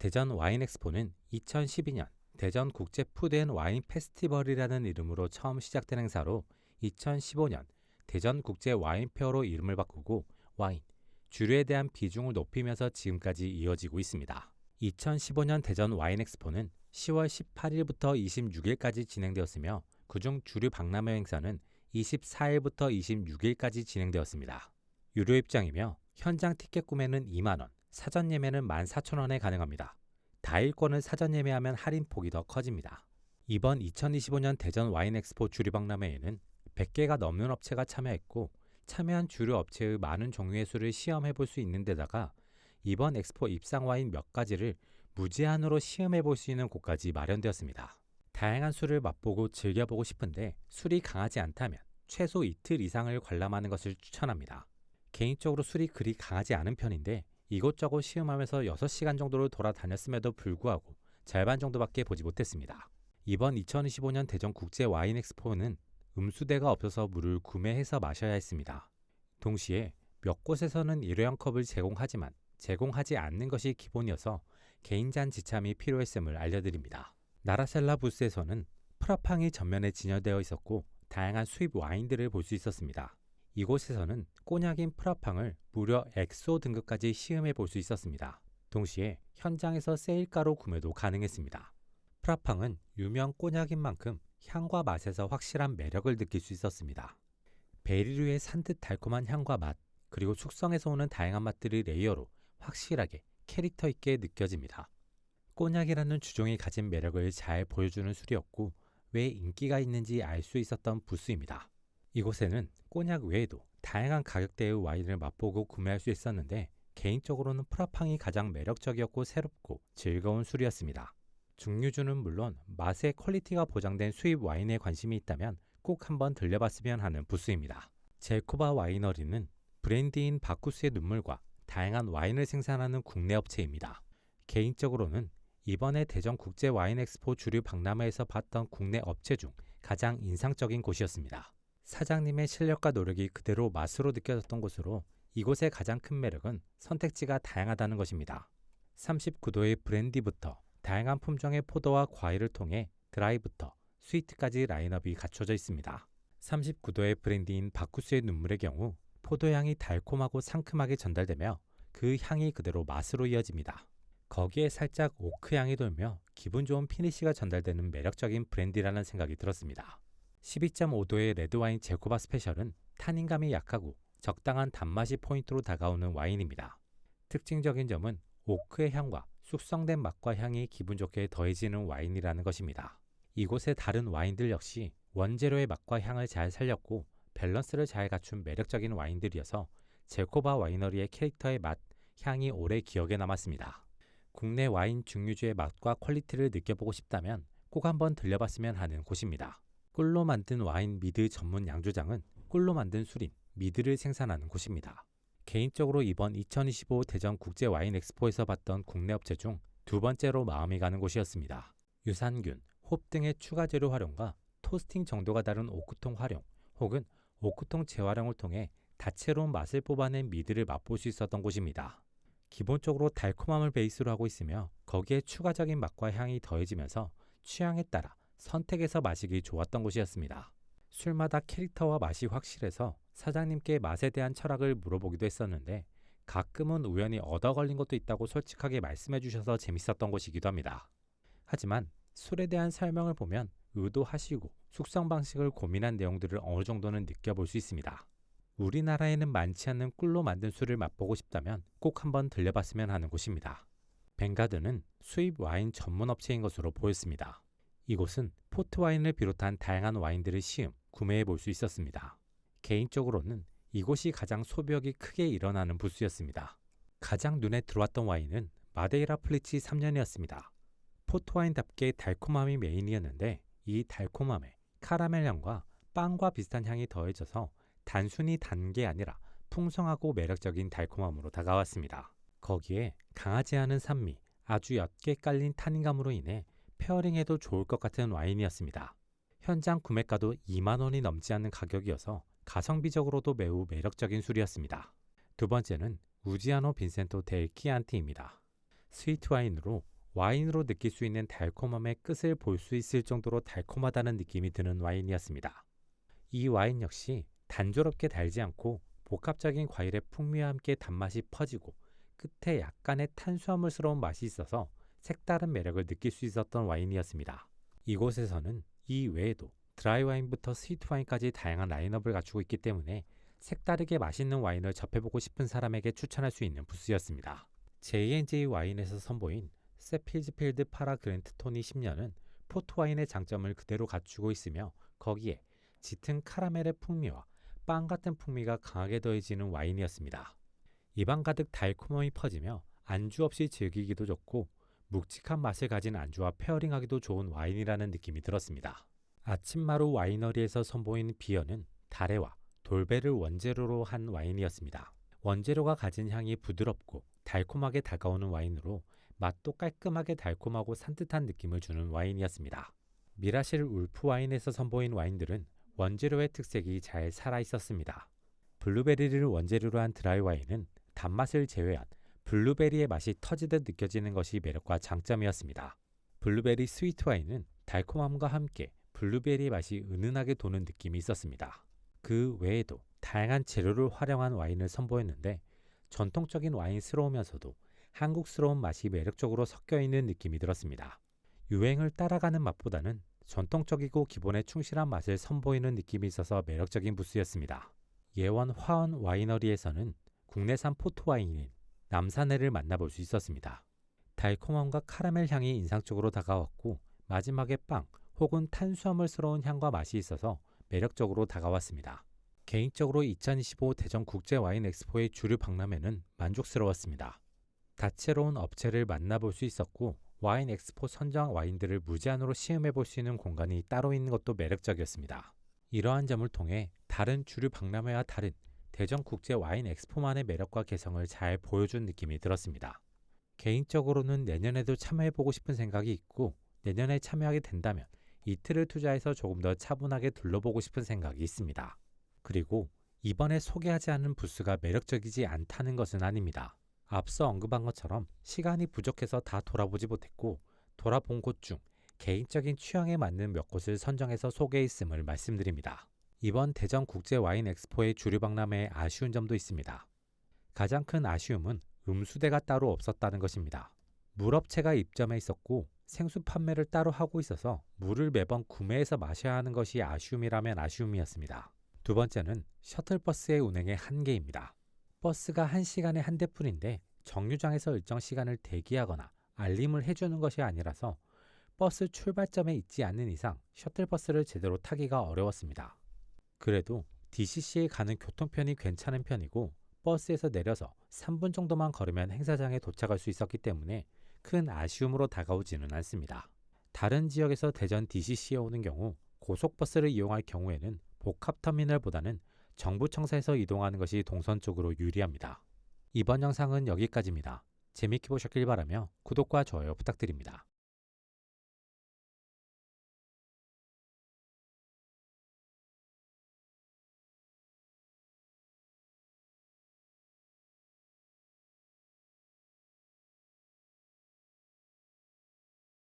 대전 와인 엑스포는 2012년 대전 국제 푸드 앤 와인 페스티벌이라는 이름으로 처음 시작된 행사로 2015년 대전 국제 와인 페어로 이름을 바꾸고 와인, 주류에 대한 비중을 높이면서 지금까지 이어지고 있습니다. 2015년 대전 와인 엑스포는 10월 18일부터 26일까지 진행되었으며 그중 주류 박람회 행사는 24일부터 26일까지 진행되었습니다. 유료 입장이며 현장 티켓 구매는 2만원, 사전 예매는 14,000원에 가능합니다. 다일권을 사전 예매하면 할인폭이 더 커집니다. 이번 2025년 대전 와인 엑스포 주류 박람회에는 100개가 넘는 업체가 참여했고 참여한 주류 업체의 많은 종류의 술을 시험해 볼 수 있는 데다가 이번 엑스포 입상 와인 몇 가지를 무제한으로 시음해 볼 수 있는 곳까지 마련되었습니다. 다양한 술을 맛보고 즐겨보고 싶은데 술이 강하지 않다면 최소 이틀 이상을 관람하는 것을 추천합니다. 개인적으로 술이 그리 강하지 않은 편인데 이곳저곳 시음하면서 6시간 정도를 돌아다녔음에도 불구하고 절반 정도밖에 보지 못했습니다. 이번 2025년 대전 국제 와인 엑스포는 음수대가 없어서 물을 구매해서 마셔야 했습니다. 동시에 몇 곳에서는 일회용 컵을 제공하지만 제공하지 않는 것이 기본이어서 개인잔 지참이 필요했음을 알려드립니다. 나라셀라 부스에서는 프라팡이 전면에 진열되어 있었고 다양한 수입 와인들을 볼 수 있었습니다. 이곳에서는 꼬냑인 프라팡을 무려 엑소 등급까지 시음해 볼 수 있었습니다. 동시에 현장에서 세일가로 구매도 가능했습니다. 프라팡은 유명 꼬냑인 만큼 향과 맛에서 확실한 매력을 느낄 수 있었습니다. 베리류의 산뜻 달콤한 향과 맛, 그리고 숙성에서 오는 다양한 맛들이 레이어로 확실하게 캐릭터 있게 느껴집니다. 꼬냑이라는 주종이 가진 매력을 잘 보여주는 술이었고 왜 인기가 있는지 알 수 있었던 부스입니다. 이곳에는 꼬냑 외에도 다양한 가격대의 와인을 맛보고 구매할 수 있었는데 개인적으로는 프라팡이 가장 매력적이었고 새롭고 즐거운 술이었습니다. 증류주는 물론 맛의 퀄리티가 보장된 수입 와인에 관심이 있다면 꼭 한번 들려봤으면 하는 부스입니다. 젤코바 와이너리는 브랜디인 바쿠스의 눈물과 다양한 와인을 생산하는 국내 업체입니다. 개인적으로는 이번에 대전 국제 와인 엑스포 주류 박람회에서 봤던 국내 업체 중 가장 인상적인 곳이었습니다. 사장님의 실력과 노력이 그대로 맛으로 느껴졌던 곳으로 이곳의 가장 큰 매력은 선택지가 다양하다는 것입니다. 39도의 브랜디부터 다양한 품종의 포도와 과일을 통해 드라이부터 스위트까지 라인업이 갖춰져 있습니다. 39도의 브랜디인 바쿠스의 눈물의 경우 포도향이 달콤하고 상큼하게 전달되며 그 향이 그대로 맛으로 이어집니다. 거기에 살짝 오크 향이 돌며 기분 좋은 피니쉬가 전달되는 매력적인 브랜디라는 생각이 들었습니다. 12.5도의 레드와인 젤코바 스페셜은 탄닌감이 약하고 적당한 단맛이 포인트로 다가오는 와인입니다. 특징적인 점은 오크의 향과 숙성된 맛과 향이 기분 좋게 더해지는 와인이라는 것입니다. 이곳의 다른 와인들 역시 원재료의 맛과 향을 잘 살렸고 밸런스를 잘 갖춘 매력적인 와인들이어서 젤코바 와이너리의 캐릭터의 맛, 향이 오래 기억에 남았습니다. 국내 와인 증류주의 맛과 퀄리티를 느껴보고 싶다면 꼭 한번 들려봤으면 하는 곳입니다. 꿀로 만든 와인 미드 전문 양조장은 꿀로 만든 술인 미드를 생산하는 곳입니다. 개인적으로 이번 2025 대전 국제 와인 엑스포에서 봤던 국내 업체 중 두 번째로 마음이 가는 곳이었습니다. 유산균, 홉 등의 추가 재료 활용과 토스팅 정도가 다른 오크통 활용 혹은 오크통 재활용을 통해 다채로운 맛을 뽑아낸 미드를 맛볼 수 있었던 곳입니다. 기본적으로 달콤함을 베이스로 하고 있으며 거기에 추가적인 맛과 향이 더해지면서 취향에 따라 선택해서 마시기 좋았던 곳이었습니다. 술마다 캐릭터와 맛이 확실해서 사장님께 맛에 대한 철학을 물어보기도 했었는데 가끔은 우연히 얻어 걸린 것도 있다고 솔직하게 말씀해 주셔서 재밌었던 곳이기도 합니다. 하지만 술에 대한 설명을 보면 의도하시고 숙성 방식을 고민한 내용들을 어느 정도는 느껴볼 수 있습니다. 우리나라에는 많지 않는 꿀로 만든 술을 맛보고 싶다면 꼭 한번 들려봤으면 하는 곳입니다. 벵가드는 수입 와인 전문 업체인 것으로 보였습니다. 이곳은 포트와인을 비롯한 다양한 와인들을 시음, 구매해 볼 수 있었습니다. 개인적으로는 이곳이 가장 소비욕이 크게 일어나는 부스였습니다. 가장 눈에 들어왔던 와인은 마데이라 플리치 3년이었습니다. 포트와인답게 달콤함이 메인이었는데 이 달콤함에 카라멜 향과 빵과 비슷한 향이 더해져서 단순히 단 게 아니라 풍성하고 매력적인 달콤함으로 다가왔습니다. 거기에 강하지 않은 산미, 아주 옅게 깔린 탄닌감으로 인해 페어링해도 좋을 것 같은 와인이었습니다. 현장 구매가도 2만 원이 넘지 않는 가격이어서 가성비적으로도 매우 매력적인 술이었습니다. 두 번째는 우지아노 빈센토 델 키안티입니다. 스위트 와인으로 와인으로 느낄 수 있는 달콤함의 끝을 볼 수 있을 정도로 달콤하다는 느낌이 드는 와인이었습니다. 이 와인 역시 단조롭게 달지 않고 복합적인 과일의 풍미와 함께 단맛이 퍼지고 끝에 약간의 탄수화물스러운 맛이 있어서 색다른 매력을 느낄 수 있었던 와인이었습니다. 이곳에서는 이 외에도 드라이 와인부터 스위트 와인까지 다양한 라인업을 갖추고 있기 때문에 색다르게 맛있는 와인을 접해보고 싶은 사람에게 추천할 수 있는 부스였습니다. J&J 와인에서 선보인 세필즈필드 파라 그랜트 토니 10년은 포트 와인의 장점을 그대로 갖추고 있으며 거기에 짙은 카라멜의 풍미와 빵 같은 풍미가 강하게 더해지는 와인이었습니다. 입안 가득 달콤함이 퍼지며 안주 없이 즐기기도 좋고 묵직한 맛을 가진 안주와 페어링하기도 좋은 와인이라는 느낌이 들었습니다. 아침마루 와이너리에서 선보인 비어는 다레와 돌베를 원재료로 한 와인이었습니다. 원재료가 가진 향이 부드럽고 달콤하게 다가오는 와인으로 맛도 깔끔하게 달콤하고 산뜻한 느낌을 주는 와인이었습니다. 미라실 울프 와인에서 선보인 와인들은 원재료의 특색이 잘 살아있었습니다. 블루베리를 원재료로 한 드라이 와인은 단맛을 제외한 블루베리의 맛이 터지듯 느껴지는 것이 매력과 장점이었습니다. 블루베리 스위트 와인은 달콤함과 함께 블루베리의 맛이 은은하게 도는 느낌이 있었습니다. 그 외에도 다양한 재료를 활용한 와인을 선보였는데 전통적인 와인스러우면서도 한국스러운 맛이 매력적으로 섞여있는 느낌이 들었습니다. 유행을 따라가는 맛보다는 전통적이고 기본에 충실한 맛을 선보이는 느낌이 있어서 매력적인 부스였습니다. 예원 화원 와이너리에서는 국내산 포트 와인인 남산해를 만나볼 수 있었습니다. 달콤함과 카라멜 향이 인상적으로 다가왔고 마지막에 빵 혹은 탄수화물스러운 향과 맛이 있어서 매력적으로 다가왔습니다. 개인적으로 2025 대전 국제 와인 엑스포의 주류 박람회는 만족스러웠습니다. 다채로운 업체를 만나볼 수 있었고 와인 엑스포 선정 와인들을 무제한으로 시음해 볼 수 있는 공간이 따로 있는 것도 매력적이었습니다. 이러한 점을 통해 다른 주류 박람회와 다른 대전 국제 와인 엑스포만의 매력과 개성을 잘 보여준 느낌이 들었습니다. 개인적으로는 내년에도 참여해보고 싶은 생각이 있고 내년에 참여하게 된다면 이틀을 투자해서 조금 더 차분하게 둘러보고 싶은 생각이 있습니다. 그리고 이번에 소개하지 않은 부스가 매력적이지 않다는 것은 아닙니다. 앞서 언급한 것처럼 시간이 부족해서 다 돌아보지 못했고 돌아본 곳 중 개인적인 취향에 맞는 몇 곳을 선정해서 소개했음을 말씀드립니다. 이번 대전 국제 와인 엑스포의 주류 박람회에 아쉬운 점도 있습니다. 가장 큰 아쉬움은 음수대가 따로 없었다는 것입니다. 물업체가 입점해 있었고 생수 판매를 따로 하고 있어서 물을 매번 구매해서 마셔야 하는 것이 아쉬움이라면 아쉬움이었습니다. 두 번째는 셔틀버스의 운행의 한계입니다. 버스가 1시간에 한 대뿐인데 정류장에서 일정 시간을 대기하거나 알림을 해주는 것이 아니라서 버스 출발점에 있지 않는 이상 셔틀버스를 제대로 타기가 어려웠습니다. 그래도 DCC에 가는 교통편이 괜찮은 편이고 버스에서 내려서 3분 정도만 걸으면 행사장에 도착할 수 있었기 때문에 큰 아쉬움으로 다가오지는 않습니다. 다른 지역에서 대전 DCC에 오는 경우 고속버스를 이용할 경우에는 복합터미널보다는 정부청사에서 이동하는 것이 동선 쪽으로 유리합니다. 이번 영상은 여기까지입니다. 재밌게 보셨길 바라며 구독과 좋아요 부탁드립니다.